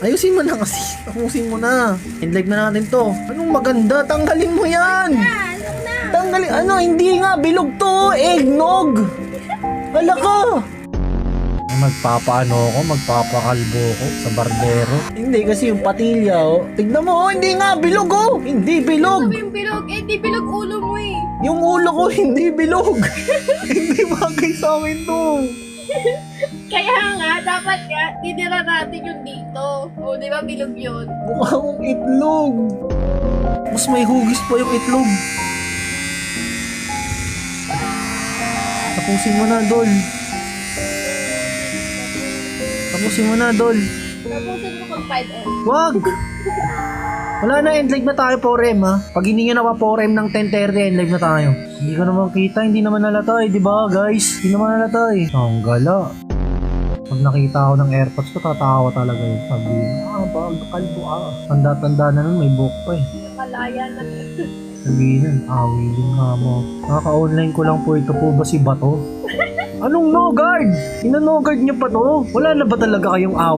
Ayusin mo na kasi. Tapusin mo na. End-live na natin to. Anong maganda? Tanggalin mo yan. Tanggalin. Ano? Hindi nga. Bilog to. Eggnog. Hala ka. Magpapaano ako? Magpapakalbo ko sa barbero. Hindi kasi yung patilya oh. Tignan mo oh. Hindi nga. Bilog oh. Hindi bilog. Sabi yung bilog. Eh, di bilog ulo mo eh. Yung ulo ko hindi bilog. Hindi bagay sa akin to. Kaya nga, dapat nga, tinira natin yung dito. O, di ba bilog yun? Mukha kong itlog. Mas may hugis pa yung itlog. Tapusin mo na, Dol. Tapusin mo na, Dol. Tapusin mo kung 5 on. Wag! Wala na, end live na tayo, Porem, ha? Pag hindi nyo na pa Porem ng 10:30, end live na tayo. Hindi ko naman kita, hindi naman halata eh, di ba, guys? Hindi naman halata eh. Ang gala. Pag nakita ako ng AirPods ko, tatawa talaga yun. Sabi, kalbo Tanda-tanda na nun, may buhok pa eh. Nakalaya na. Sabihin nun, willing nga mo. Nakaka-online ko lang po, ito po ba si Bato? Anong no guard? Ina-no guard niyo pa to? Wala na ba talaga kayong